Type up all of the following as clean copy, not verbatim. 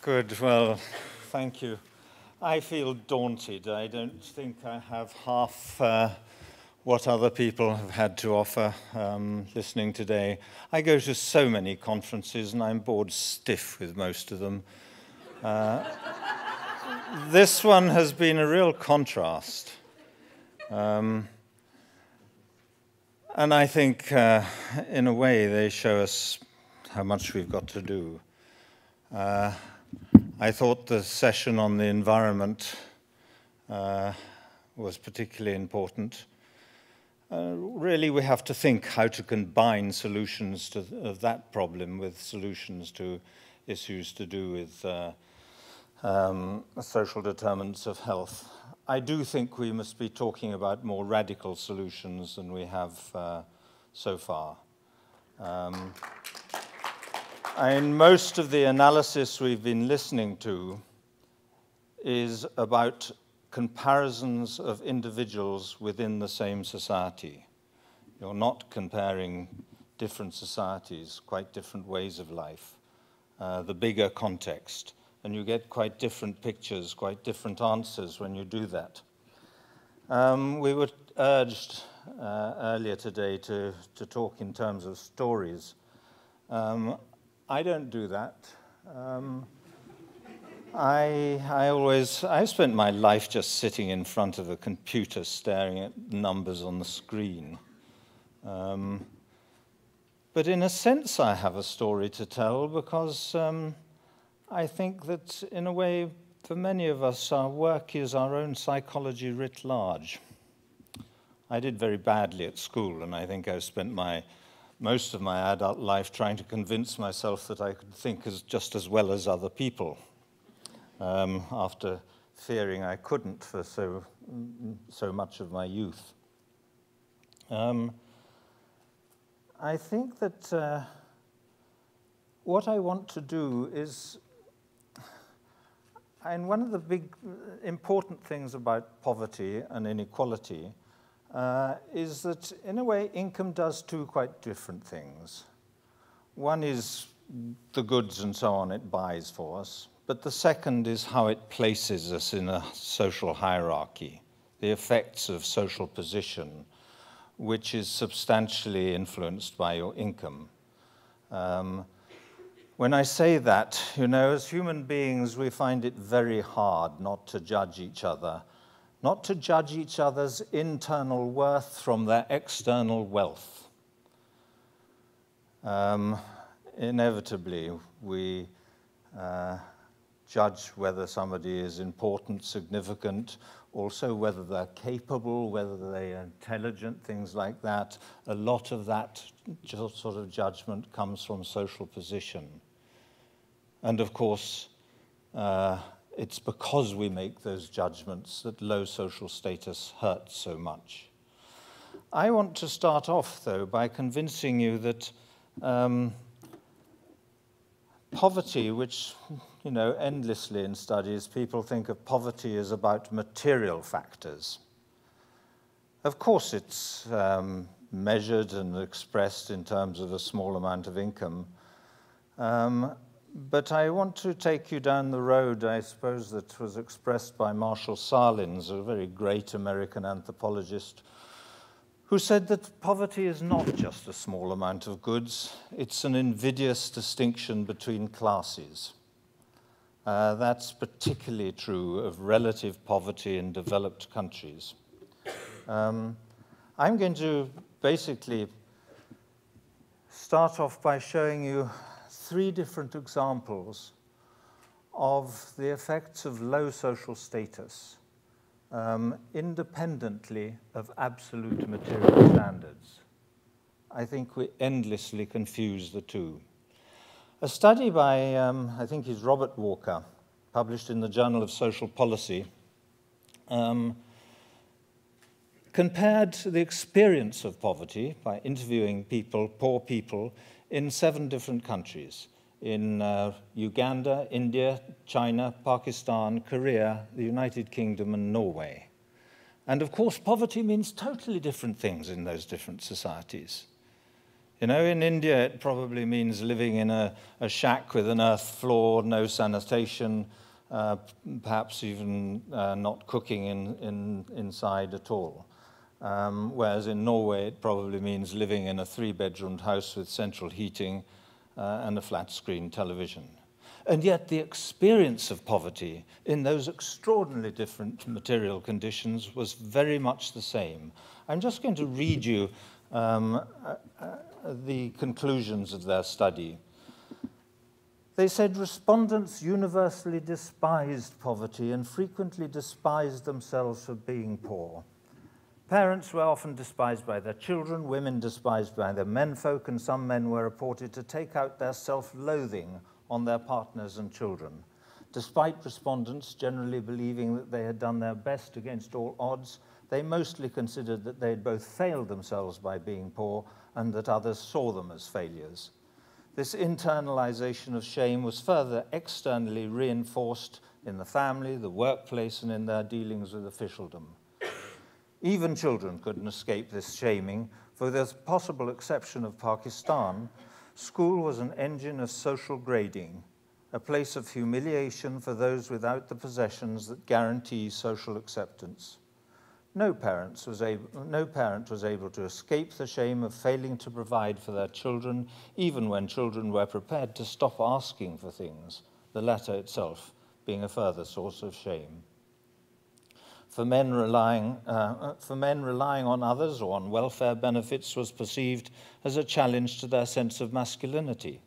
Good, well, thank you. I feel daunted. I don't think I have half what other people have had to offer listening today. I go to so many conferences and I'm bored stiff with most of them. This one has been a real contrast. And I think, in a way, they show us how much we've got to do. I thought the session on the environment was particularly important. Really, we have to think how to combine solutions of that problem with solutions to issues to do with social determinants of health. I do think we must be talking about more radical solutions than we have so far. And most of the analysis we've been listening to is about comparisons of individuals within the same society. You're not comparing different societies, quite different ways of life, the bigger context. And you get quite different pictures, quite different answers when you do that. We were urged earlier today to talk in terms of stories. I don't do that. I spent my life just sitting in front of a computer staring at numbers on the screen. But in a sense, I have a story to tell because I think that, in a way, for many of us, our work is our own psychology writ large. I did very badly at school, and I think I spent most of my adult life trying to convince myself that I could think just as well as other people, after fearing I couldn't for so much of my youth. I think that what I want to do is, and one of the big important things about poverty and inequality is that, in a way, income does two quite different things. One is the goods and so on it buys for us, but the second is how it places us in a social hierarchy, the effects of social position, which is substantially influenced by your income. When I say that, as human beings, we find it very hard not to judge each other, not to judge each other's internal worth from their external wealth. Inevitably, we judge whether somebody is important, significant, also whether they're capable, whether they're intelligent, things like that. A lot of that sort of judgment comes from social position. And of course, it's because we make those judgments that low social status hurts so much. I want to start off, though, by convincing you that poverty, which, endlessly in studies, people think of poverty as about material factors. Of course, it's measured and expressed in terms of a small amount of income. But I want to take you down the road, I suppose, that was expressed by Marshall Salins, a very great American anthropologist, who said that poverty is not just a small amount of goods, it's an invidious distinction between classes. That's particularly true of relative poverty in developed countries. I'm going to basically start off by showing you 3 different examples of the effects of low social status independently of absolute material standards. I think we endlessly confuse the two. A study by, I think he's Robert Walker, published in the Journal of Social Policy, compared the experience of poverty by interviewing poor people, in 7 different countries, in Uganda, India, China, Pakistan, Korea, the United Kingdom, and Norway. And of course, poverty means totally different things in those different societies. You know, in India, it probably means living in a shack with an earth floor, no sanitation, perhaps even not cooking inside at all. Whereas in Norway, it probably means living in a 3-bedroomed house with central heating and a flat-screen television. And yet the experience of poverty in those extraordinarily different material conditions was very much the same. I'm just going to read you the conclusions of their study. They said respondents universally despised poverty and frequently despised themselves for being poor. Parents were often despised by their children, women despised by their menfolk, and some men were reported to take out their self-loathing on their partners and children. Despite respondents generally believing that they had done their best against all odds, they mostly considered that they had both failed themselves by being poor and that others saw them as failures. This internalization of shame was further externally reinforced in the family, the workplace, and in their dealings with officialdom. Even children couldn't escape this shaming, for with the possible exception of Pakistan, school was an engine of social grading, a place of humiliation for those without the possessions that guarantee social acceptance. No parent was able to escape the shame of failing to provide for their children, even when children were prepared to stop asking for things, the latter itself being a further source of shame. For men relying on others or on welfare benefits was perceived as a challenge to their sense of masculinity.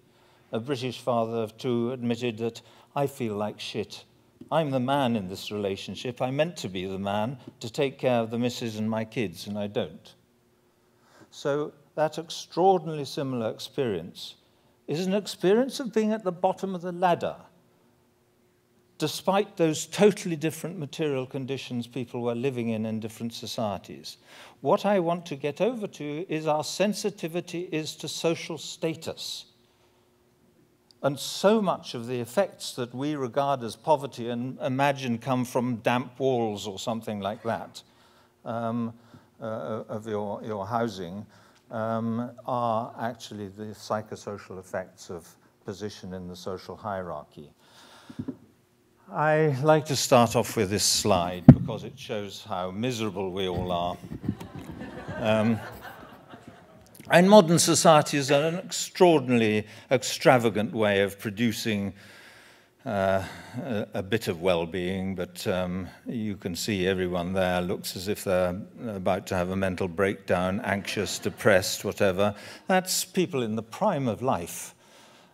A British father of 2 admitted that, "I feel like shit. I'm the man in this relationship. I meant to be the man to take care of the missus and my kids, and I don't." So that extraordinarily similar experience is an experience of being at the bottom of the ladder, despite those totally different material conditions people were living in different societies. What I want to get over to is our sensitivity is to social status. And so much of the effects that we regard as poverty and imagine come from damp walls or something like that of your housing are actually the psychosocial effects of position in the social hierarchy. I like to start off with this slide because it shows how miserable we all are. And modern society is an extraordinarily extravagant way of producing a bit of well-being, but you can see everyone there looks as if they're about to have a mental breakdown, anxious, depressed, whatever. That's people in the prime of life.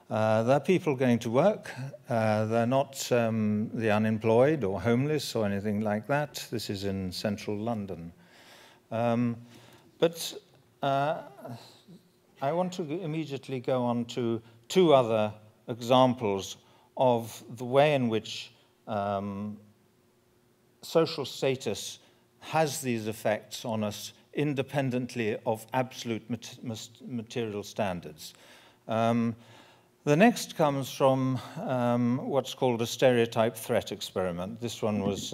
They're people going to work. They're not the unemployed or homeless or anything like that. This is in central London. But I want to immediately go on to 2 other examples of the way in which social status has these effects on us independently of absolute material standards. The next comes from what's called a stereotype threat experiment. This one was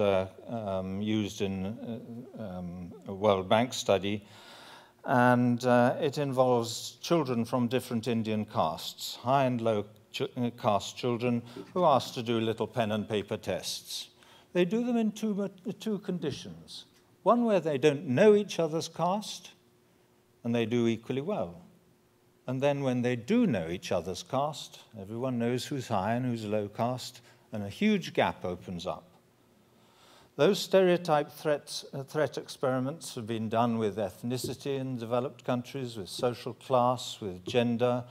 used in a World Bank study, and it involves children from different Indian castes, high and low caste children who are asked to do little pen and paper tests. They do them in two conditions. One where they don't know each other's caste, and they do equally well. And then when they do know each other's caste, everyone knows who's high and who's low caste, and a huge gap opens up. Those stereotype threat experiments have been done with ethnicity in developed countries, with social class, with gender.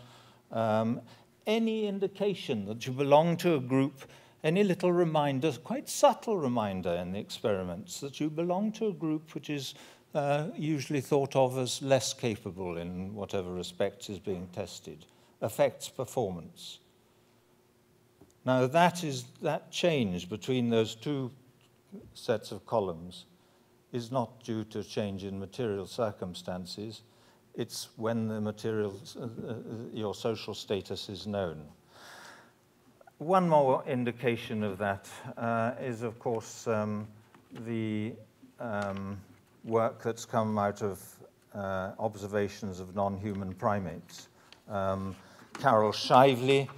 Any indication that you belong to a group, any little reminder, quite subtle reminder in the experiments, that you belong to a group which is usually thought of as less capable in whatever respect is being tested, affects performance. Now that change between those 2 sets of columns is not due to change in material circumstances. It's when the your social status is known. One more indication of that is, of course, the work that's come out of observations of non-human primates. Carol Shively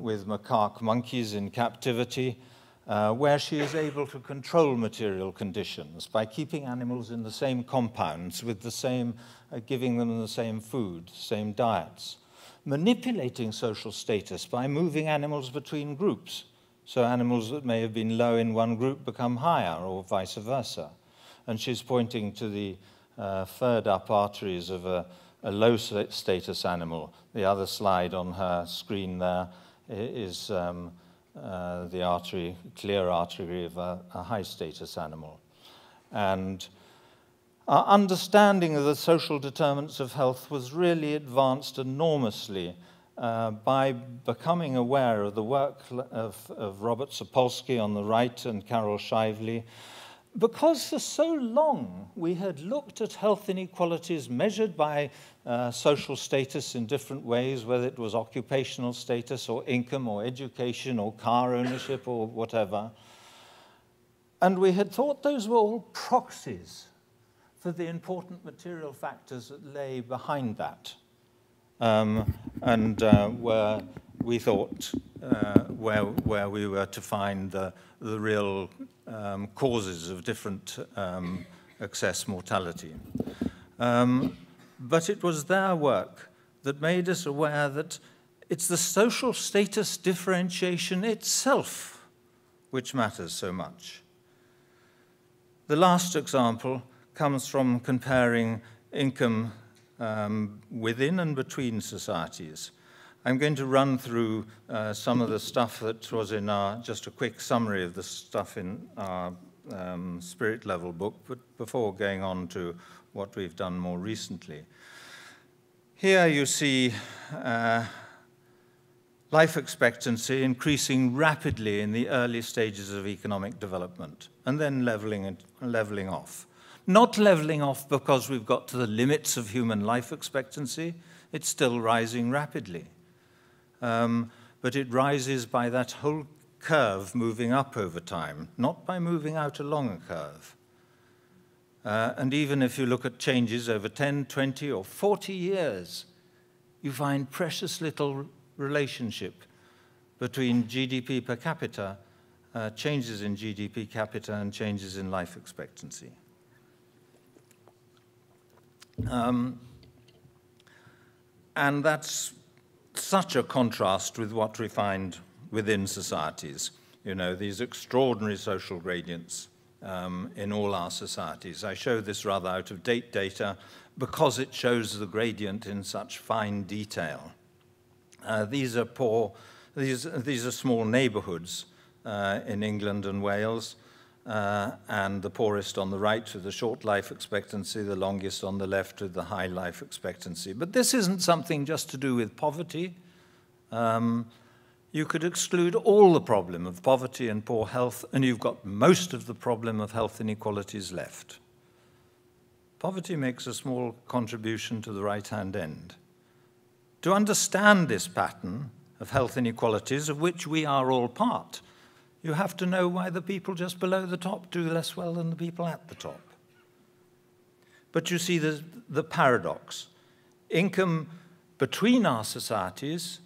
with macaque monkeys in captivity, where she is able to control material conditions by keeping animals in the same compounds with the same, giving them the same food, same diets, manipulating social status by moving animals between groups. So animals that may have been low in one group become higher, or vice versa. And she's pointing to the furred up arteries of a low status animal. The other slide on her screen there is the artery, clear artery of a high status animal. And our understanding of the social determinants of health was really advanced enormously by becoming aware of the work of Robert Sapolsky on the right and Carol Shively, because for so long we had looked at health inequalities measured by social status in different ways, whether it was occupational status or income or education or car ownership or whatever. And we had thought those were all proxies for the important material factors that lay behind that. Where we thought where we were to find the real causes of different excess mortality. But it was their work that made us aware that it's the social status differentiation itself which matters so much. The last example comes from comparing income within and between societies. I'm going to run through some of the stuff that was in our, just a quick summary of the stuff in our spirit level book, but before going on to what we've done more recently. Here you see life expectancy increasing rapidly in the early stages of economic development, and then leveling off. Not leveling off because we've got to the limits of human life expectancy. It's still rising rapidly. But it rises by that whole curve moving up over time, not by moving out along a curve. And even if you look at changes over 10, 20, or 40 years, you find precious little relationship between GDP per capita, changes in GDP per capita, and changes in life expectancy. And that's such a contrast with what we find within societies. You know, these extraordinary social gradients in all our societies. I show this rather out-of-date data because it shows the gradient in such fine detail. These are small neighborhoods in England and Wales, and the poorest on the right with the short life expectancy, the longest on the left with the high life expectancy. But this isn't something just to do with poverty. You could exclude all the problem of poverty and poor health, and you've got most of the problem of health inequalities left. Poverty makes a small contribution to the right-hand end. To understand this pattern of health inequalities, of which we are all part, you have to know why the people just below the top do less well than the people at the top. But you see the paradox. Income between our societies,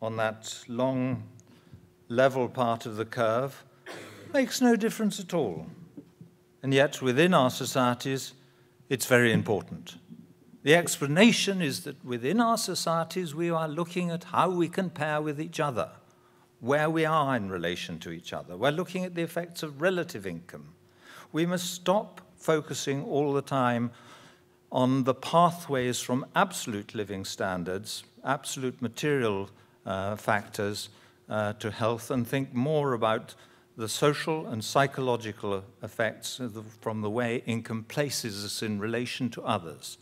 on that long, level part of the curve, makes no difference at all. And yet, within our societies, it's very important. The explanation is that within our societies, we are looking at how we compare with each other, where we are in relation to each other. We're looking at the effects of relative income. We must stop focusing all the time on the pathways from absolute living standards, absolute material factors to health, and think more about the social and psychological effects from the way income places us in relation to others.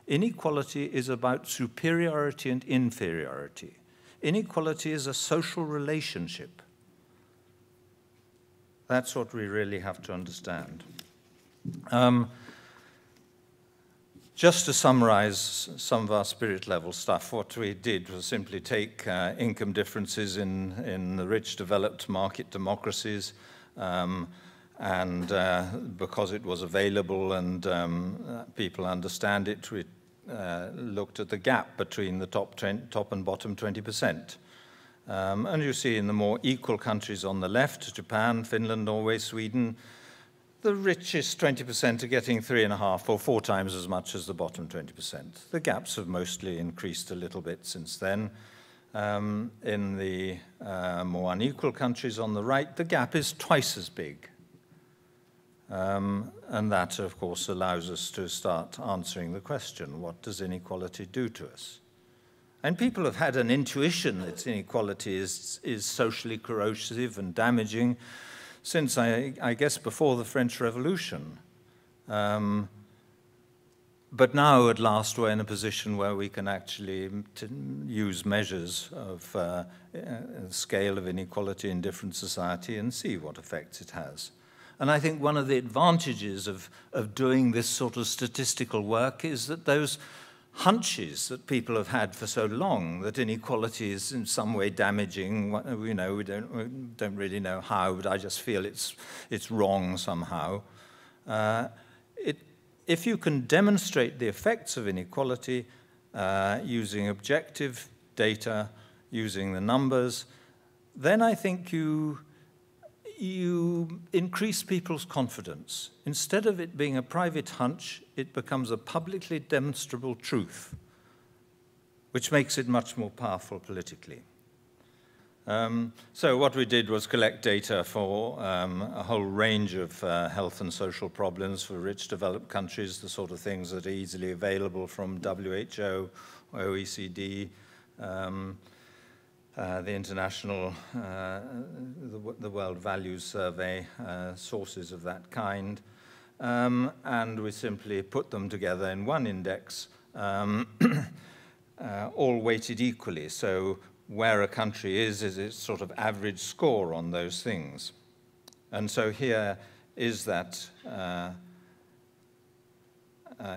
Inequality is about superiority and inferiority. Inequality is a social relationship. That's what we really have to understand. Just to summarize some of our spirit level stuff, what we did was simply take income differences in the rich developed market democracies And because it was available and people understand it, we looked at the gap between the top and bottom 20%. And you see in the more equal countries on the left, Japan, Finland, Norway, Sweden, the richest 20% are getting 3.5 or 4 times as much as the bottom 20%. The gaps have mostly increased a little bit since then. In the more unequal countries on the right, the gap is twice as big. And that, of course, allows us to start answering the question, what does inequality do to us? And people have had an intuition that inequality is socially corrosive and damaging since, I guess, before the French Revolution. But now, at last, we're in a position where we can actually use measures of scale of inequality in different society and see what effects it has. And I think one of the advantages of doing this sort of statistical work is that those hunches that people have had for so long, that inequality is in some way damaging, we don't really know how, but I just feel it's wrong somehow. If you can demonstrate the effects of inequality using objective data, using the numbers, then I think you increase people's confidence. Instead of it being a private hunch, it becomes a publicly demonstrable truth, which makes it much more powerful politically. So what we did was collect data for a whole range of health and social problems for rich developed countries, the sort of things that are easily available from WHO, OECD, the international, the World Values Survey, sources of that kind. And we simply put them together in one index, all weighted equally. So where a country is its sort of average score on those things. And so here is that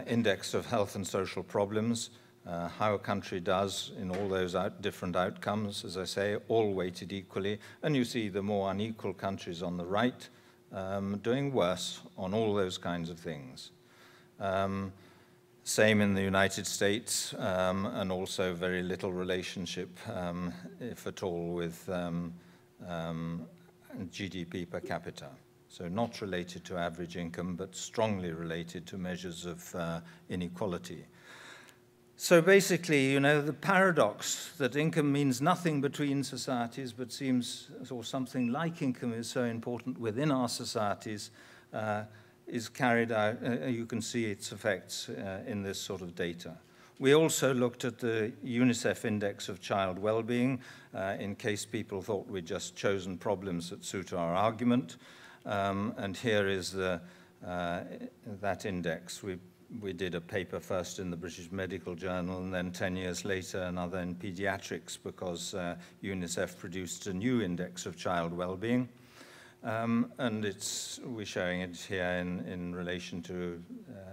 index of health and social problems, how a country does in all those different outcomes, as I say, all weighted equally. And you see the more unequal countries on the right doing worse on all those kinds of things. Same in the United States, and also very little relationship, if at all, with GDP per capita. So not related to average income, but strongly related to measures of inequality. So basically, the paradox that income means nothing between societies, but seems, or something like income is so important within our societies, is carried out. You can see its effects in this sort of data. We also looked at the UNICEF Index of Child Wellbeing, in case people thought we'd just chosen problems that suit our argument. And here is that index. We did a paper first in the British Medical Journal, and then 10 years later another in Pediatrics, because UNICEF produced a new index of child well-being. And we're showing it here in relation to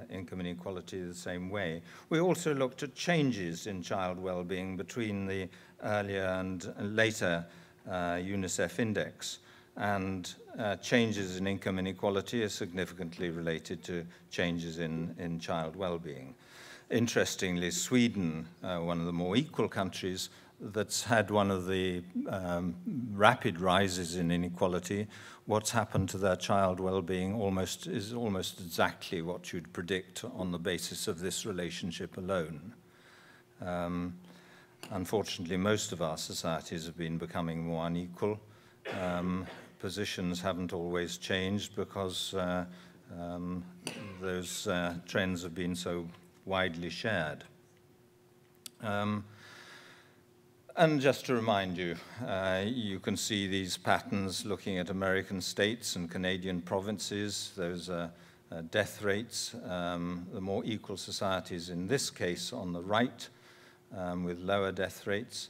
income inequality the same way. We also looked at changes in child well-being between the earlier and later UNICEF index. And changes in income inequality are significantly related to changes in child well-being. Interestingly, Sweden, one of the more equal countries that's had one of the rapid rises in inequality, what's happened to their child well-being is almost exactly what you'd predict on the basis of this relationship alone. Unfortunately, most of our societies have been becoming more unequal. Positions haven't always changed because those trends have been so widely shared. And just to remind you, you can see these patterns looking at American states and Canadian provinces. Those are death rates. The more equal societies in this case on the right, with lower death rates.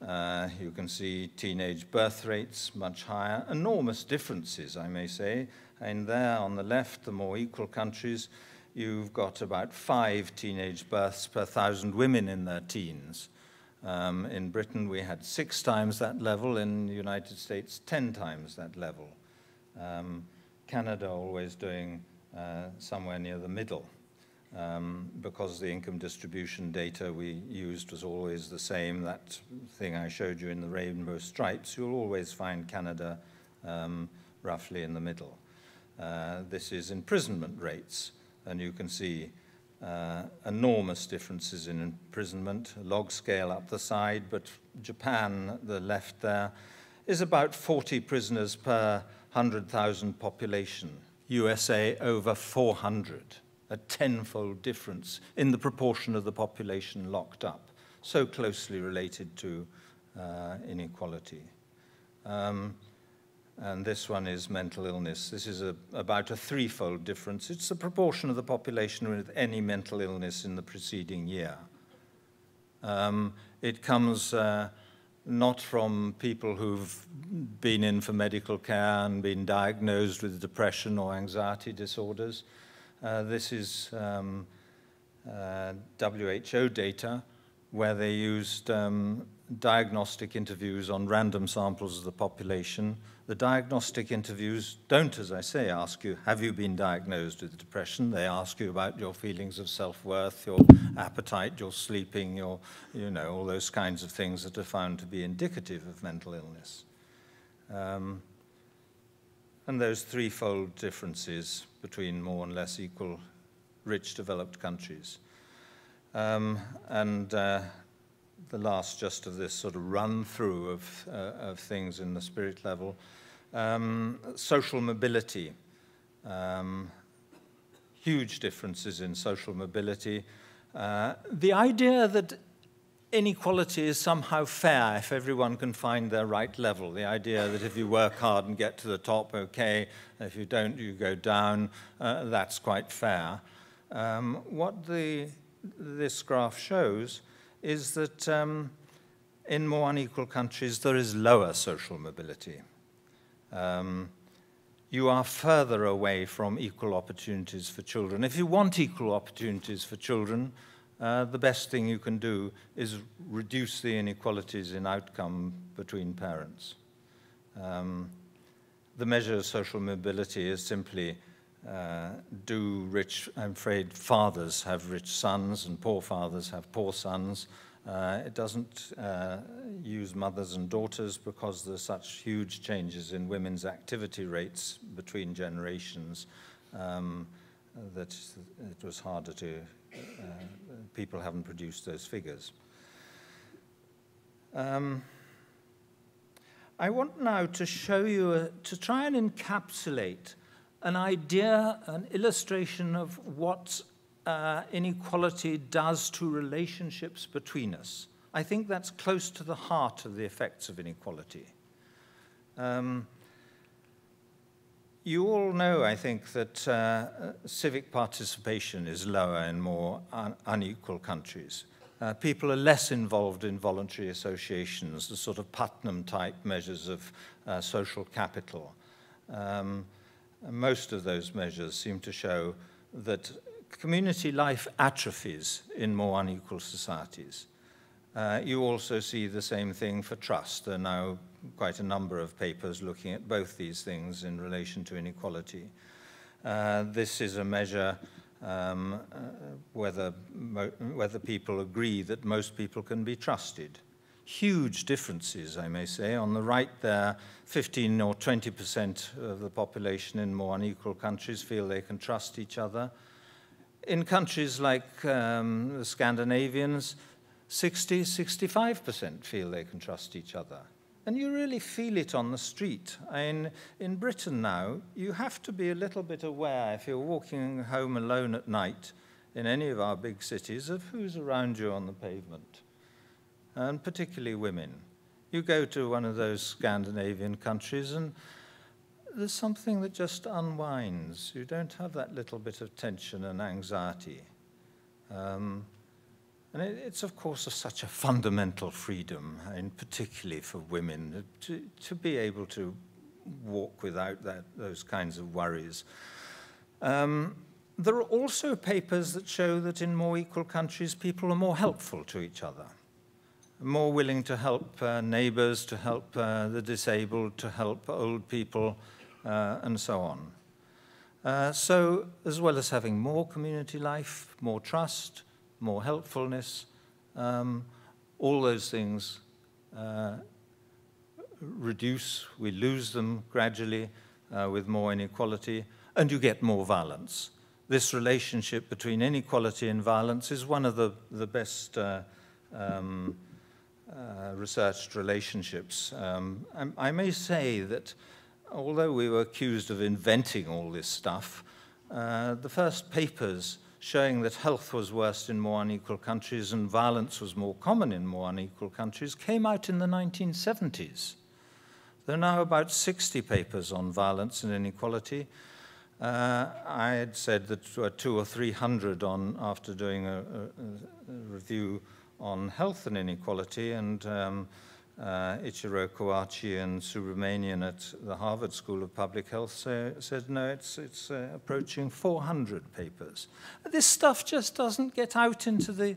You can see teenage birth rates much higher. Enormous differences, I may say. And there on the left, the more equal countries, you've got about 5 teenage births per 1,000 women in their teens. In Britain, we had 6 times that level. In the United States, 10 times that level. Canada always doing somewhere near the middle, because the income distribution data we used was always the same. That thing I showed you in the rainbow stripes, you'll always find Canada roughly in the middle. This is imprisonment rates, and you can see enormous differences in imprisonment, a log scale up the side, but Japan, the left there, is about 40 prisoners per 100,000 population. USA over 400, a tenfold difference in the proportion of the population locked up, so closely related to inequality. And this one is mental illness. This is about a threefold difference. It's the proportion of the population with any mental illness in the preceding year. It comes not from people who've been in for medical care and been diagnosed with depression or anxiety disorders. This is WHO data, where they used diagnostic interviews on random samples of the population. The diagnostic interviews don't, as I say, ask you, have you been diagnosed with depression? They ask you about your feelings of self-worth, your appetite, your sleeping, your, all those kinds of things that are found to be indicative of mental illness. And those threefold differences between more and less equal rich developed countries. The last just of this sort of run through of things in the spirit level. Social mobility. Huge differences in social mobility. The idea that inequality is somehow fair if everyone can find their right level. The idea that if you work hard and get to the top, okay, if you don't, you go down, that's quite fair. What this graph shows is that in more unequal countries, there is lower social mobility. You are further away from equal opportunities for children. If you want equal opportunities for children, the best thing you can do is reduce the inequalities in outcome between parents. The measure of social mobility is simply do rich, I'm afraid fathers have rich sons and poor fathers have poor sons. It doesn't use mothers and daughters because there's such huge changes in women's activity rates between generations that it was harder to, people haven't produced those figures. I want now to show you, to try and encapsulate an idea, an illustration of what inequality does to relationships between us. I think that's close to the heart of the effects of inequality. You all know, I think, that civic participation is lower in more unequal countries. People are less involved in voluntary associations, the sort of Putnam-type measures of social capital. Most of those measures seem to show that community life atrophies in more unequal societies. You also see the same thing for trust. There are now quite a number of papers looking at both these things in relation to inequality. This is a measure whether people agree that most people can be trusted. Huge differences, I may say. On the right there, 15 or 20% of the population in more unequal countries feel they can trust each other. In countries like the Scandinavians, 65% feel they can trust each other. And you really feel it on the street. In Britain now, you have to be a little bit aware if you're walking home alone at night in any of our big cities of who's around you on the pavement, and particularly women. You go to one of those Scandinavian countries and there's something that just unwinds. You don't have that little bit of tension and anxiety. And it's, of course, such a fundamental freedom, and particularly for women, to be able to walk without those kinds of worries. There are also papers that show that in more equal countries, people are more helpful to each other, more willing to help neighbors, to help the disabled, to help old people, and so on. So as well as having more community life, more trust, more helpfulness, all those things reduce, we lose them gradually with more inequality, and you get more violence. This relationship between inequality and violence is one of the best researched relationships. I may say that although we were accused of inventing all this stuff, the first papers showing that health was worse in more unequal countries and violence was more common in more unequal countries came out in the 1970s. There are now about 60 papers on violence and inequality. I had said that there were 200 or 300 after doing a review on health and inequality, and Ichiro Kawachi and Subramanian at the Harvard School of Public Health said, no, it's approaching 400 papers. This stuff just doesn't get out into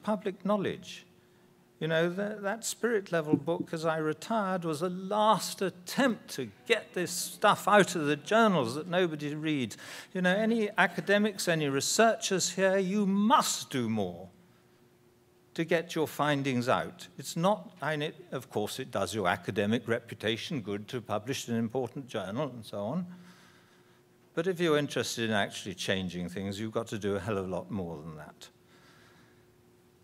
public knowledge. You know, that Spirit Level book, as I retired, was a last attempt to get this stuff out of the journals that nobody reads. You know, any academics, any researchers here, you must do more to get your findings out. It's not, of course, it does your academic reputation good to publish in an important journal and so on. But if you're interested in actually changing things, you've got to do a hell of a lot more than that.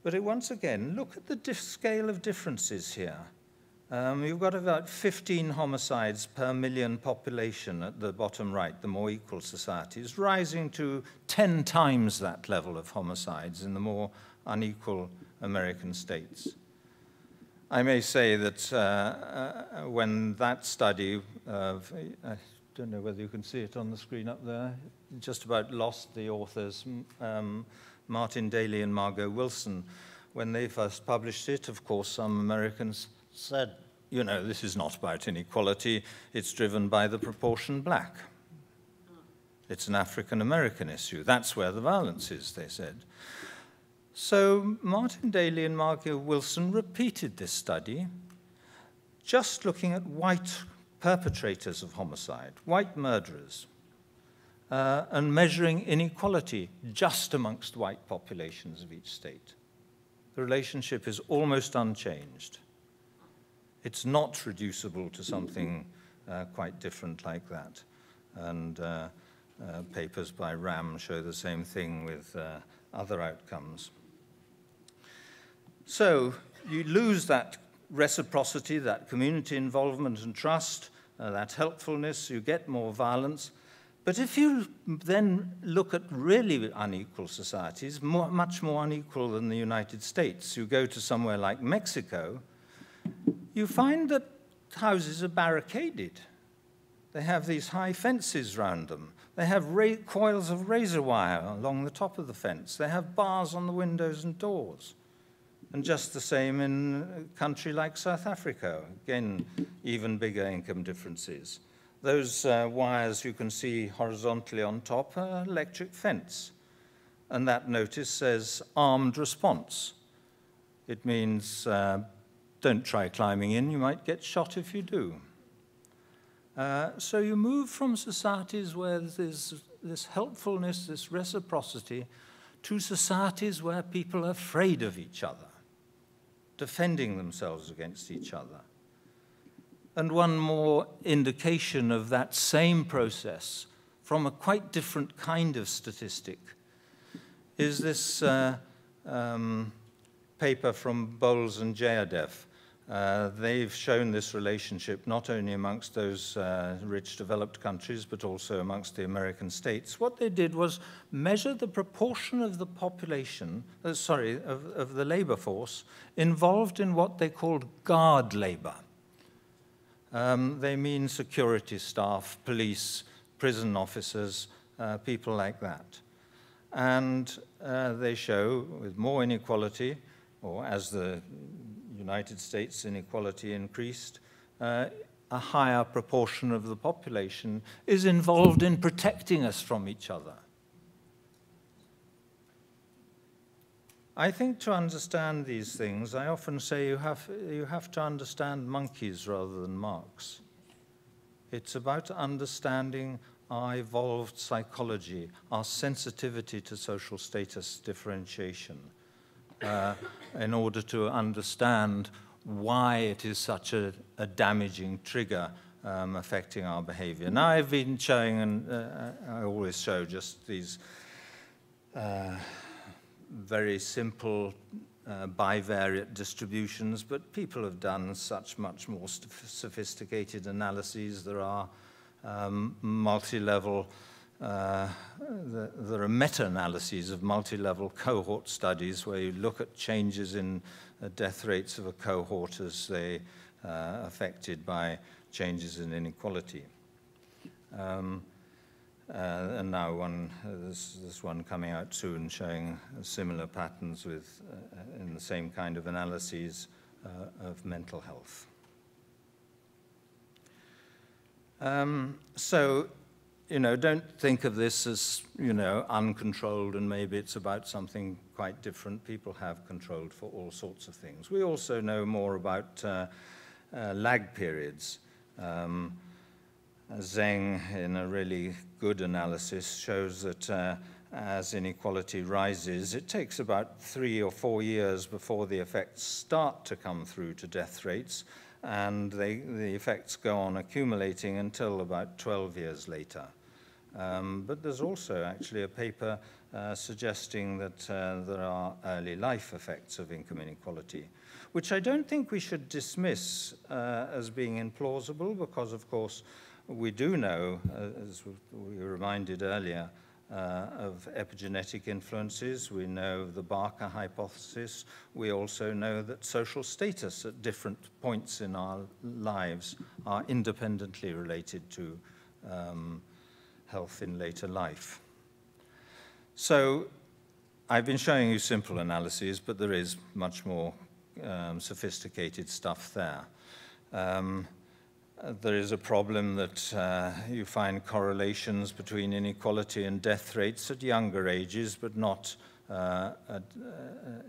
But once again, look at the scale of differences here. You've got about 15 homicides per million population at the bottom right, the more equal societies, rising to 10 times that level of homicides in the more unequal American states. I may say that when that study of, I don't know whether you can see it on the screen up there, just about lost the authors, Martin Daly and Margot Wilson. When they first published it, of course, some Americans said, you know, this is not about inequality, it's driven by the proportion black. It's an African-American issue. That's where the violence is, they said. So Martin Daly and Margot Wilson repeated this study, just looking at white perpetrators of homicide, white murderers, and measuring inequality just amongst white populations of each state. The relationship is almost unchanged. It's not reducible to something quite different like that. And papers by Ram show the same thing with other outcomes. So you lose that reciprocity, that community involvement and trust, that helpfulness, you get more violence. But if you then look at really unequal societies, much more unequal than the United States, you go to somewhere like Mexico, you find that houses are barricaded. They have these high fences round them. They have coils of razor wire along the top of the fence. They have bars on the windows and doors. And just the same in a country like South Africa. Again, even bigger income differences. Those wires you can see horizontally on top are electric fence. And that notice says armed response. It means don't try climbing in, you might get shot if you do. So you move from societies where there's this helpfulness, this reciprocity, to societies where people are afraid of each other, defending themselves against each other. And one more indication of that same process from a quite different kind of statistic is this paper from Bowles and Jayadev. They've shown this relationship not only amongst those rich developed countries, but also amongst the American states. What they did was measure the proportion of the population, of the labor force, involved in what they called guard labor. They mean security staff, police, prison officers, people like that. And they show with more inequality, or as the United States inequality increased, a higher proportion of the population is involved in protecting us from each other. I think to understand these things, I often say you have to understand monkeys rather than Marx. It's about understanding our evolved psychology, our sensitivity to social status differentiation, in order to understand why it is such a damaging trigger affecting our behavior. Now, I've been showing, and I always show just these very simple bivariate distributions, but people have done such much more sophisticated analyses. There are multi-level, there are meta-analyses of multi-level cohort studies where you look at changes in death rates of a cohort as they are affected by changes in inequality. And now this one coming out soon showing similar patterns with, in the same kind of analyses of mental health. So, don't think of this as, uncontrolled and maybe it's about something quite different. People have controlled for all sorts of things. We also know more about lag periods. Zeng, in a really good analysis, shows that as inequality rises, it takes about 3 or 4 years before the effects start to come through to death rates, and the effects go on accumulating until about 12 years later. But there's also actually a paper suggesting that there are early life effects of income inequality, which I don't think we should dismiss as being implausible, because, of course, we do know, as we were reminded earlier, of epigenetic influences. We know the Barker hypothesis. We also know that social status at different points in our lives are independently related to health in later life. So I've been showing you simple analyses, but there is much more sophisticated stuff there. There is a problem that you find correlations between inequality and death rates at younger ages, but not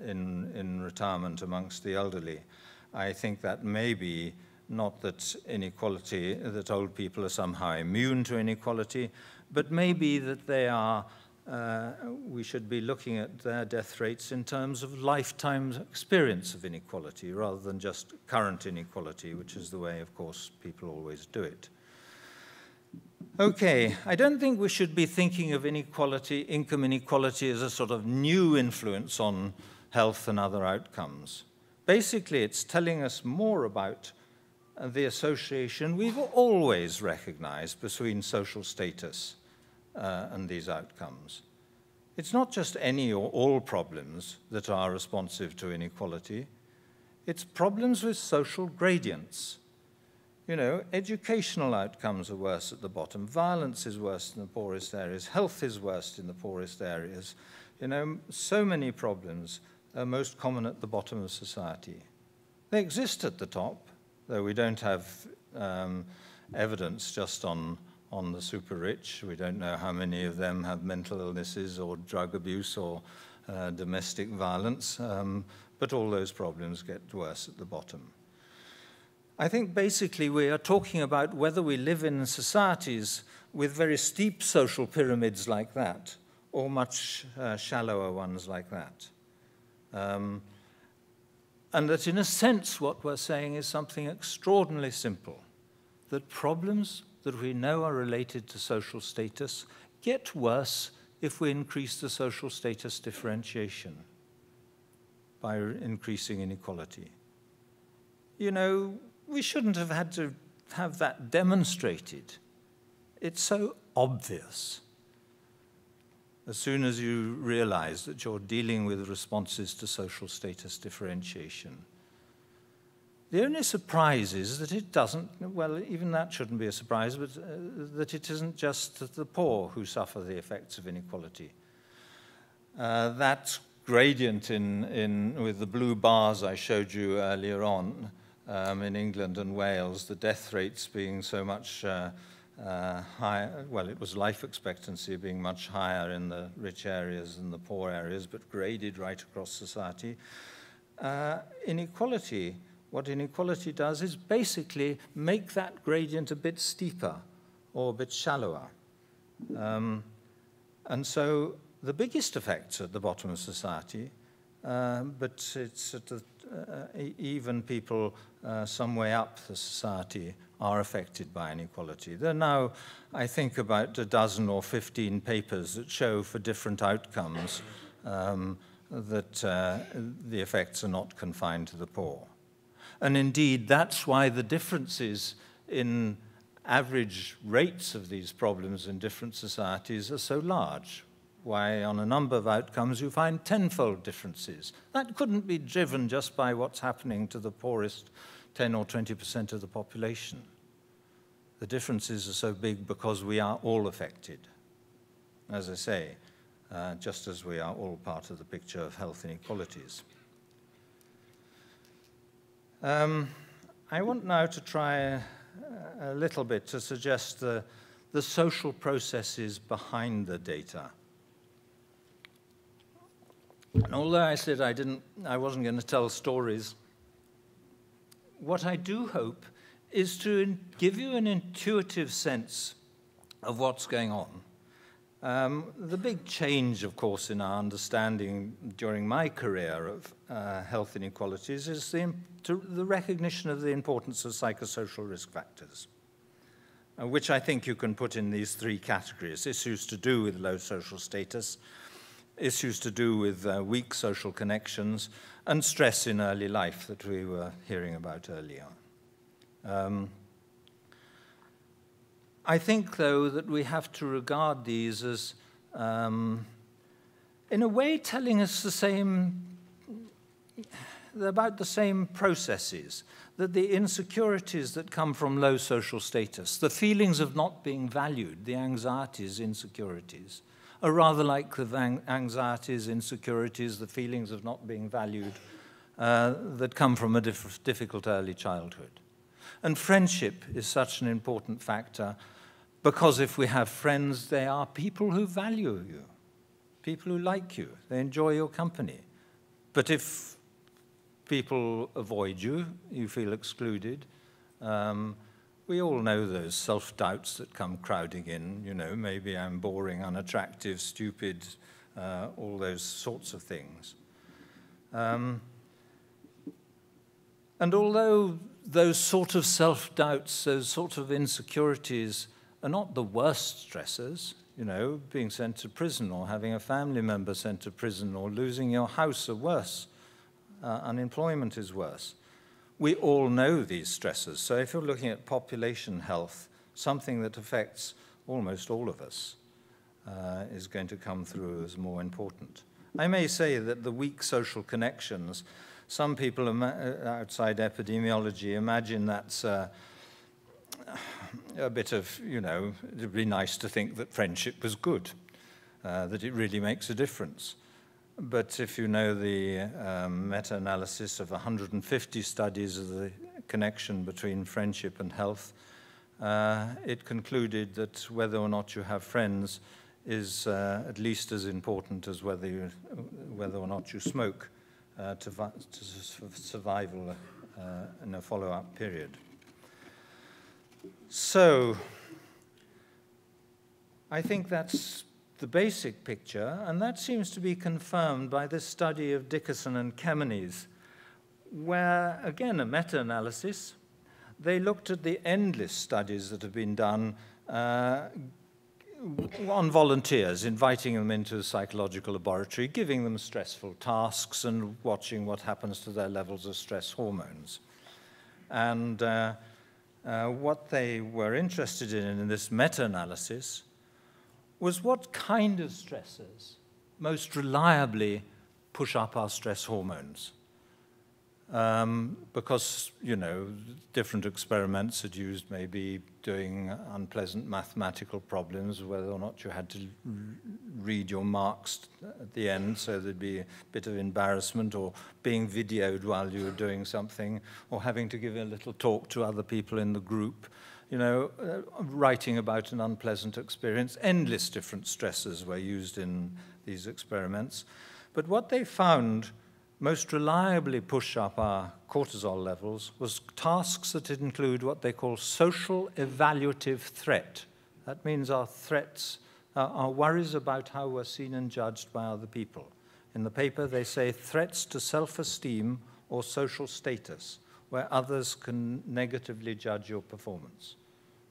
in retirement amongst the elderly. I think that may be not that inequality, that old people are somehow immune to inequality, but maybe that they are, we should be looking at their death rates in terms of lifetime experience of inequality rather than just current inequality, which is the way, of course, people always do it. Okay, I don't think we should be thinking of inequality, income inequality, as a sort of new influence on health and other outcomes. Basically, it's telling us more about the association we've always recognized between social status and these outcomes. It's not just any or all problems that are responsive to inequality. It's problems with social gradients. Educational outcomes are worse at the bottom. Violence is worse in the poorest areas. Health is worse in the poorest areas. So many problems are most common at the bottom of society. They exist at the top, though we don't have evidence just on the super rich. We don't know how many of them have mental illnesses or drug abuse or domestic violence, but all those problems get worse at the bottom. I think basically we are talking about whether we live in societies with very steep social pyramids like that or much shallower ones like that. And that in a sense what we're saying is something extraordinarily simple, that problems that we know are related to social status get worse if we increase the social status differentiation by increasing inequality. We shouldn't have had to have that demonstrated. It's so obvious. As soon as you realize that you're dealing with responses to social status differentiation. The only surprise is that it doesn't, well, even that shouldn't be a surprise, but that it isn't just the poor who suffer the effects of inequality. That gradient with the blue bars I showed you earlier on in England and Wales, the death rates being so much higher, well, it was life expectancy being much higher in the rich areas than the poor areas, but graded right across society. Inequality what inequality does is basically make that gradient a bit steeper or a bit shallower. And so the biggest effects at the bottom of society, but it's at the, even people some way up the society are affected by inequality. There are now, I think, about a dozen or 15 papers that show for different outcomes that the effects are not confined to the poor. And indeed, that's why the differences in average rates of these problems in different societies are so large. Why, on a number of outcomes, you find tenfold differences. That couldn't be driven just by what's happening to the poorest 10 or 20% of the population. The differences are so big because we are all affected. As I say, just as we are all part of the picture of health inequalities. I want now to try a little bit to suggest the social processes behind the data. And although I said I wasn't going to tell stories, what I do hope is to give you an intuitive sense of what's going on. The big change, of course, in our understanding during my career of health inequalities is the recognition of the importance of psychosocial risk factors, which I think you can put in these three categories: issues to do with low social status, issues to do with weak social connections, and stress in early life that we were hearing about earlier. I think, though, that we have to regard these as, in a way, telling us about the same processes, that the insecurities that come from low social status, the feelings of not being valued, the anxieties, insecurities, are rather like the anxieties, insecurities, the feelings of not being valued that come from a difficult early childhood. And friendship is such an important factor because if we have friends, they are people who value you, people who like you, they enjoy your company. But if people avoid you, you feel excluded. We all know those self-doubts that come crowding in, you know, maybe I'm boring, unattractive, stupid, all those sorts of things. And although those sort of self-doubts, those sort of insecurities are not the worst stressors, you know, being sent to prison or having a family member sent to prison or losing your house are worse, unemployment is worse. We all know these stressors. So if you're looking at population health, something that affects almost all of us is going to come through as more important. I may say that the weak social connections, some people outside epidemiology imagine that's a bit of, you know, it'd be nice to think that friendship was good, that it really makes a difference. But if you know the meta-analysis of 150 studies of the connection between friendship and health, it concluded that whether or not you have friends is at least as important as whether or not you smoke to survival in a follow-up period. So I think that's the basic picture, and that seems to be confirmed by this study of Dickerson and Kemenes, where, again, a meta-analysis, they looked at the endless studies that have been done on volunteers, inviting them into a psychological laboratory, giving them stressful tasks, and watching what happens to their levels of stress hormones. And what they were interested in this meta-analysis was what kind of stressors most reliably push up our stress hormones. Because, you know, different experiments had used maybe doing unpleasant mathematical problems, whether or not you had to read your marks at the end, so there'd be a bit of embarrassment, or being videoed while you were doing something, or having to give a little talk to other people in the group. You know, writing about an unpleasant experience. Endless different stressors were used in these experiments. But what they found most reliably push up our cortisol levels was tasks that include what they call social evaluative threat. That means our threats, our worries about how we're seen and judged by other people. In the paper, they say threats to self-esteem or social status, where others can negatively judge your performance.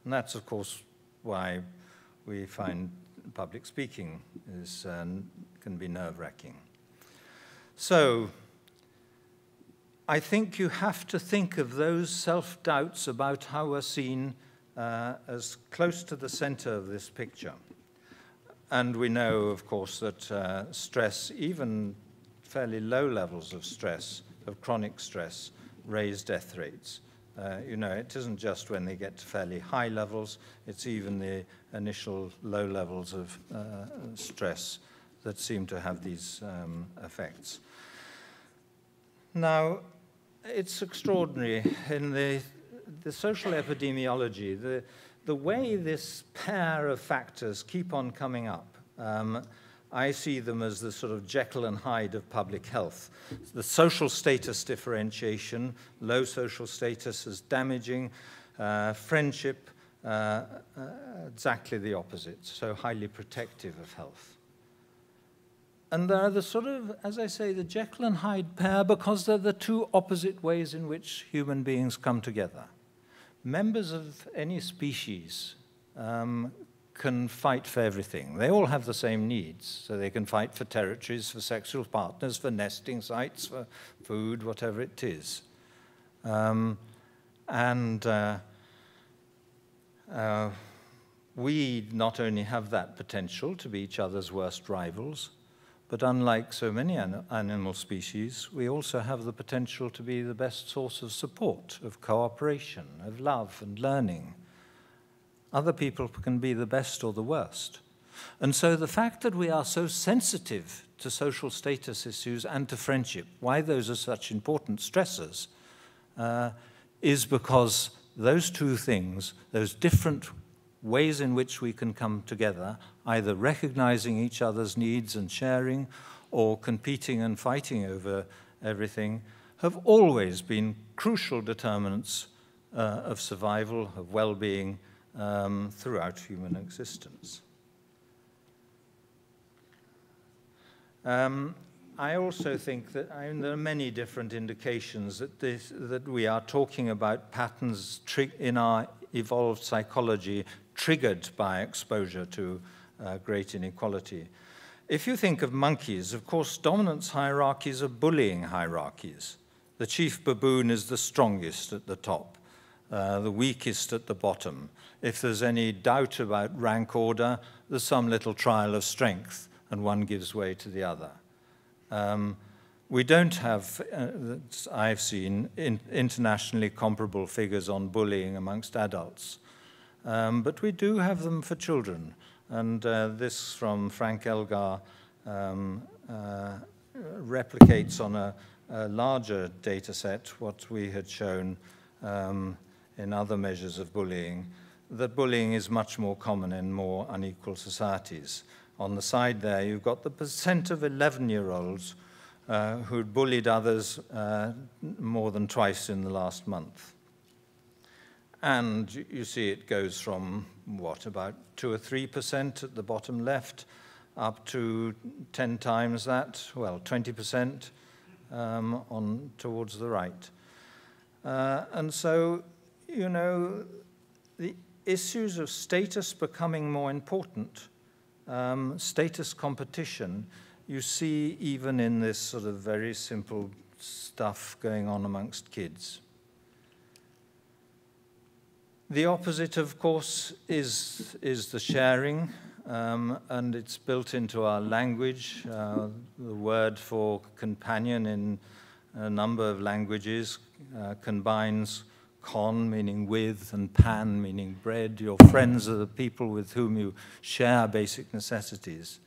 And that's, of course, why we find public speaking can be nerve-wracking. So I think you have to think of those self-doubts about how we're seen as close to the center of this picture. And we know, of course, that stress, even fairly low levels of stress, of chronic stress, raise death rates. You know, it isn't just when they get to fairly high levels, it's even the initial low levels of stress that seem to have these effects. Now, it's extraordinary in the social epidemiology, the way this pair of factors keep on coming up. I see them as the sort of Jekyll and Hyde of public health. The social status differentiation, low social status is damaging, friendship, exactly the opposite, so highly protective of health. And they're the sort of, as I say, the Jekyll and Hyde pair because they're the two opposite ways in which human beings come together. Members of any species can fight for everything. They all have the same needs, so they can fight for territories, for sexual partners, for nesting sites, for food, whatever it is. We not only have that potential to be each other's worst rivals, but unlike so many animal species, we also have the potential to be the best source of support, of cooperation, of love and learning. Other people can be the best or the worst. And so the fact that we are so sensitive to social status issues and to friendship, why those are such important stressors, is because those two things, those different ways in which we can come together, either recognizing each other's needs and sharing, or competing and fighting over everything, have always been crucial determinants of survival, of well-being, throughout human existence. I also think that there are many different indications that we are talking about patterns in our evolved psychology triggered by exposure to great inequality. If you think of monkeys, of course, dominance hierarchies are bullying hierarchies. The chief baboon is the strongest at the top, the weakest at the bottom. If there's any doubt about rank order, there's some little trial of strength, and one gives way to the other. We don't have, I've seen, internationally comparable figures on bullying amongst adults, but we do have them for children. And this from Frank Elgar replicates on a larger data set what we had shown in other measures of bullying, that bullying is much more common in more unequal societies. On the side there, you've got the percent of 11-year-olds who'd bullied others more than twice in the last month. And you see it goes from, what, about 2 or 3% at the bottom left, up to 10 times that, well, 20% on towards the right. And so, you know, the issues of status becoming more important, status competition, you see even in this sort of very simple stuff going on amongst kids. The opposite, of course, is the sharing, and it's built into our language. The word for companion in a number of languages combines con, meaning with, and pan, meaning bread. Your friends are the people with whom you share basic necessities.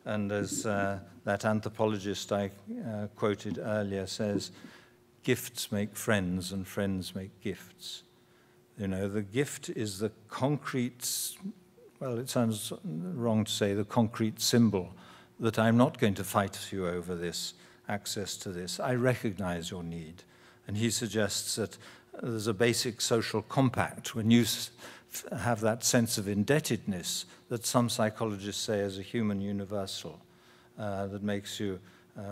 And as that anthropologist I quoted earlier says, gifts make friends and friends make gifts. You know, the gift is the concrete, well, it sounds wrong to say the concrete symbol that I'm not going to fight you over this, access to this. I recognize your need. And he suggests that there's a basic social compact when you have that sense of indebtedness that some psychologists say is a human universal that makes you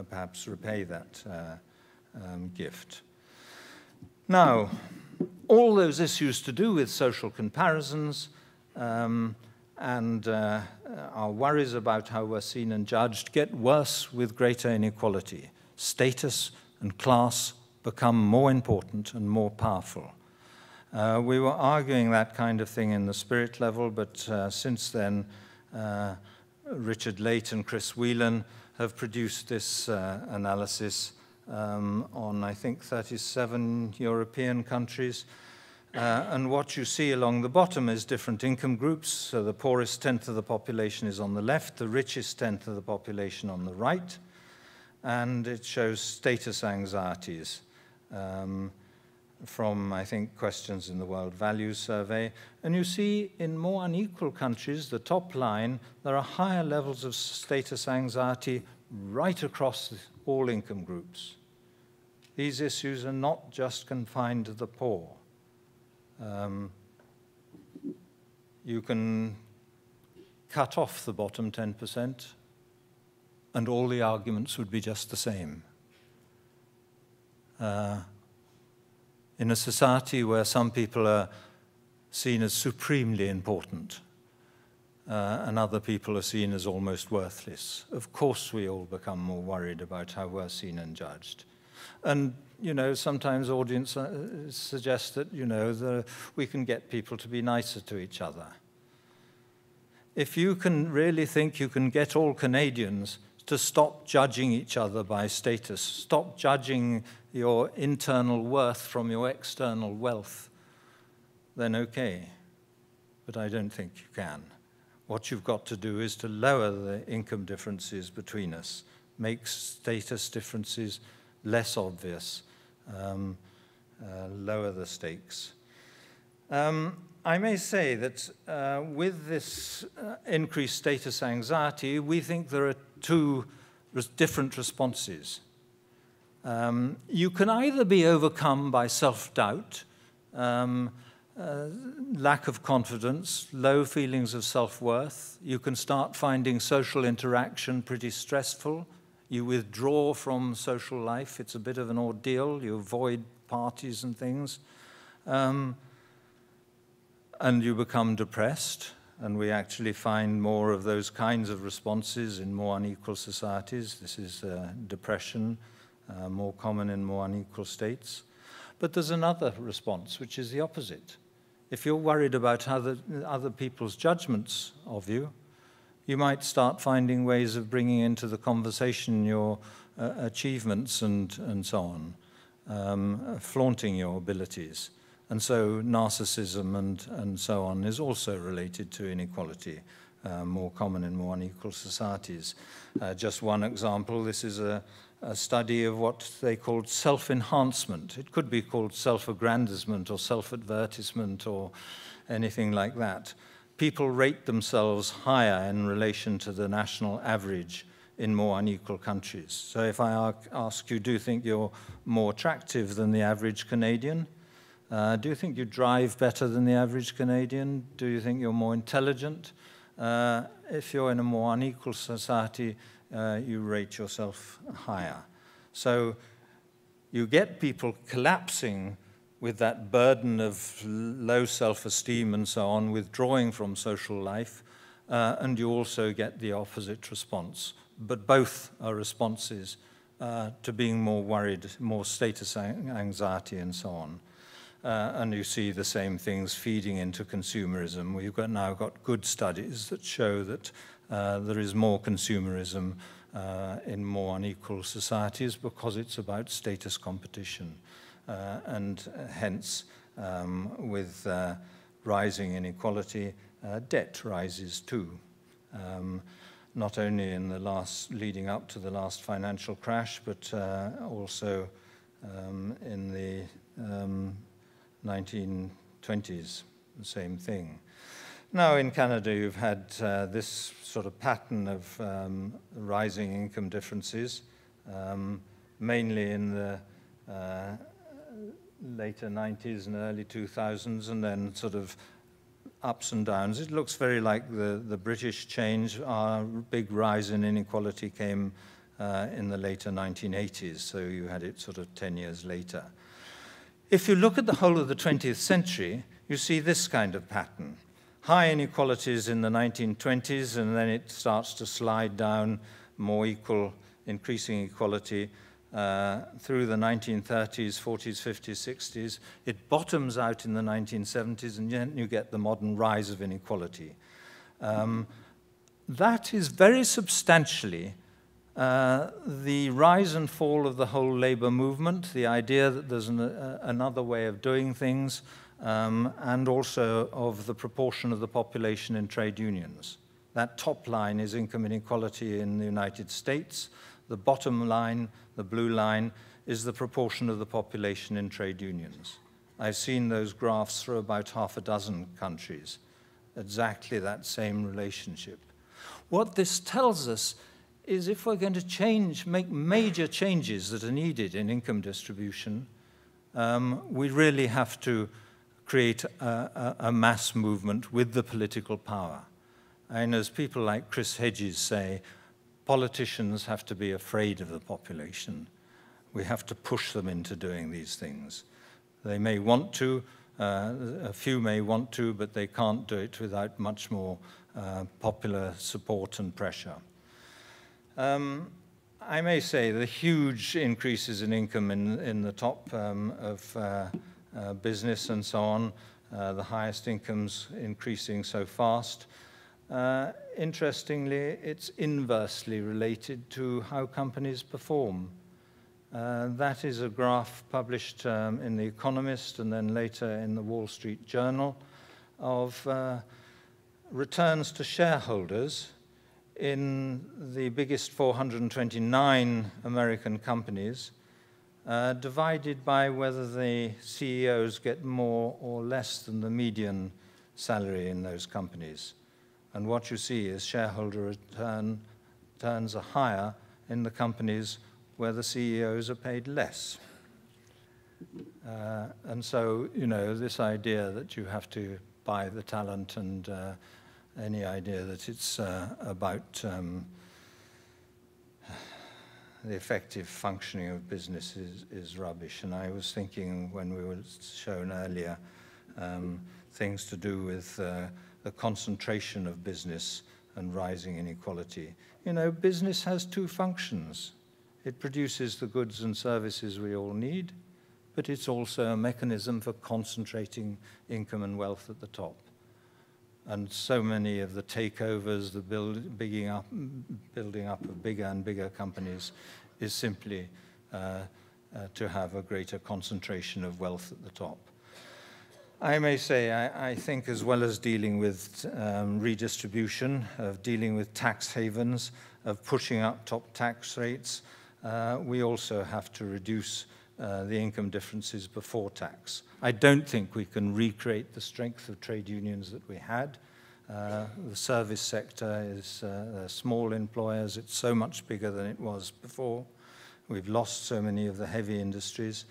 perhaps repay that gift. Now, all those issues to do with social comparisons and our worries about how we're seen and judged get worse with greater inequality. Status and class become more important and more powerful. We were arguing that kind of thing in the spirit level, but since then, Richard Late and Chris Whelan have produced this analysis on, I think, 37 European countries. And what you see along the bottom is different income groups. So the poorest tenth of the population is on the left, the richest tenth of the population on the right. And it shows status anxieties from, I think, questions in the World Values Survey. And you see in more unequal countries, the top line, there are higher levels of status anxiety right across all income groups. These issues are not just confined to the poor. You can cut off the bottom 10%, and all the arguments would be just the same. In a society where some people are seen as supremely important and other people are seen as almost worthless, of course we all become more worried about how we're seen and judged. And, you know, sometimes audience suggest that, you know, we can get people to be nicer to each other. If you can really think you can get all Canadians to stop judging each other by status, stop judging your internal worth from your external wealth, then okay. But I don't think you can. What you've got to do is to lower the income differences between us, make status differences less obvious, lower the stakes. I may say that with this increased status anxiety, we think there are two different responses. You can either be overcome by self-doubt, lack of confidence, low feelings of self-worth. You can start finding social interaction pretty stressful. You withdraw from social life. It's a bit of an ordeal. You avoid parties and things. And you become depressed. And we actually find more of those kinds of responses in more unequal societies. This is depression, more common in more unequal states. But there's another response, which is the opposite. If you're worried about other people's judgments of you, you might start finding ways of bringing into the conversation your achievements and so on, flaunting your abilities. And so narcissism and so on is also related to inequality, more common in more unequal societies. Just one example, this is a study of what they called self-enhancement. It could be called self-aggrandizement or self-advertisement or anything like that. People rate themselves higher in relation to the national average in more unequal countries. So if I ask you, do you think you're more attractive than the average Canadian? Do you think you drive better than the average Canadian? Do you think you're more intelligent? If you're in a more unequal society, you rate yourself higher. So you get people collapsing with that burden of low self-esteem and so on, withdrawing from social life, and you also get the opposite response. But both are responses to being more worried, more status anxiety and so on. And you see the same things feeding into consumerism. We've now got good studies that show that there is more consumerism in more unequal societies because it's about status competition. And hence, with rising inequality, debt rises too. Not only in the leading up to the last financial crash, but also in the 1920s, the same thing. Now in Canada, you've had this sort of pattern of rising income differences mainly in the later 90s and early 2000s, and then sort of ups and downs. It looks very like the British change. Our big rise in inequality came in the later 1980s, so you had it sort of 10 years later. If you look at the whole of the 20th century, you see this kind of pattern. High inequalities in the 1920s, and then it starts to slide down, more equal, increasing equality through the 1930s, 40s, 50s, 60s. It bottoms out in the 1970s, and then you get the modern rise of inequality. That is very substantially the rise and fall of the whole labor movement, the idea that there's another way of doing things, and also of the proportion of the population in trade unions. That top line is income inequality in the United States. The bottom line, the blue line, is the proportion of the population in trade unions. I've seen those graphs for about half a dozen countries, exactly that same relationship. What this tells us is if we're going to make major changes that are needed in income distribution, we really have to create a mass movement with the political power. And as people like Chris Hedges say, politicians have to be afraid of the population. We have to push them into doing these things. They may want to, a few may want to, but they can't do it without much more popular support and pressure. I may say the huge increases in income in the top of business and so on, the highest incomes increasing so fast. Interestingly, it's inversely related to how companies perform. That is a graph published in The Economist and then later in the Wall Street Journal of returns to shareholders in the biggest 429 American companies, divided by whether the CEOs get more or less than the median salary in those companies. And what you see is shareholder returns are higher in the companies where the CEOs are paid less. And so, you know, this idea that you have to buy the talent and any idea that it's about the effective functioning of business is rubbish. And I was thinking when we were shown earlier things to do with the concentration of business and rising inequality. You know, business has two functions. It produces the goods and services we all need, but it's also a mechanism for concentrating income and wealth at the top. And so many of the takeovers, the building up of bigger and bigger companies is simply to have a greater concentration of wealth at the top. I may say, I think as well as dealing with redistribution, of dealing with tax havens, of pushing up top tax rates, we also have to reduce the income differences before tax. I don't think we can recreate the strength of trade unions that we had. The service sector is small employers. It's so much bigger than it was before. We've lost so many of the heavy industries.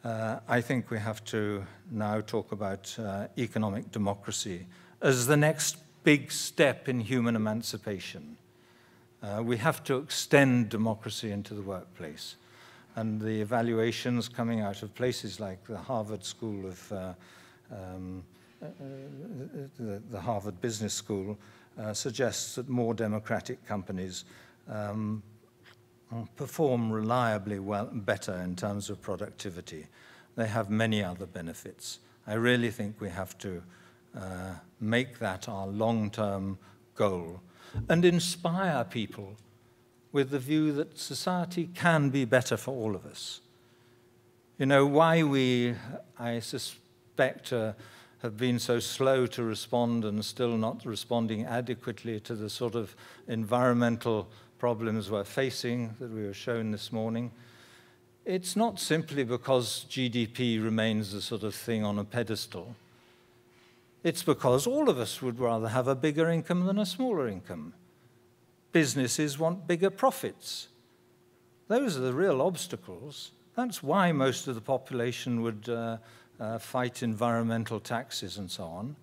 I think we have to now talk about economic democracy as the next big step in human emancipation. We have to extend democracy into the workplace. And the evaluations coming out of places like the Harvard School of the Harvard Business School suggests that more democratic companies perform reliably better in terms of productivity. They have many other benefits. I really think we have to make that our long-term goal and inspire people with the view that society can be better for all of us. You know, why we, I suspect, have been so slow to respond and still not responding adequately to the sort of environmental problems we're facing that we were shown this morning. It's not simply because GDP remains the sort of thing on a pedestal. It's because all of us would rather have a bigger income than a smaller income. Businesses want bigger profits. Those are the real obstacles. That's why most of the population would fight environmental taxes and so on.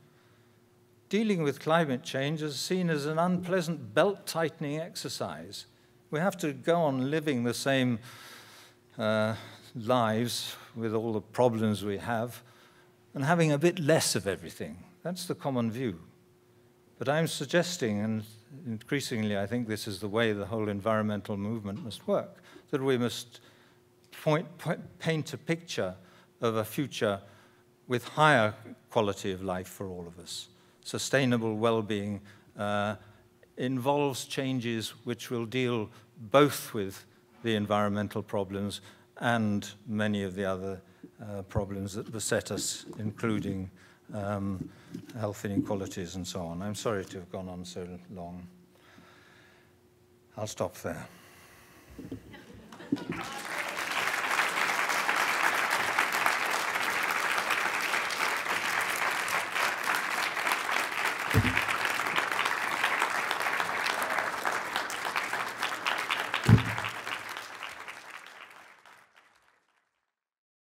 Dealing with climate change is seen as an unpleasant belt-tightening exercise. We have to go on living the same lives with all the problems we have and having a bit less of everything. That's the common view. But I'm suggesting, and increasingly I think this is the way the whole environmental movement must work, that we must paint a picture of a future with higher quality of life for all of us. Sustainable well-being involves changes which will deal both with the environmental problems and many of the other problems that beset us, including health inequalities and so on. I'm sorry to have gone on so long. I'll stop there.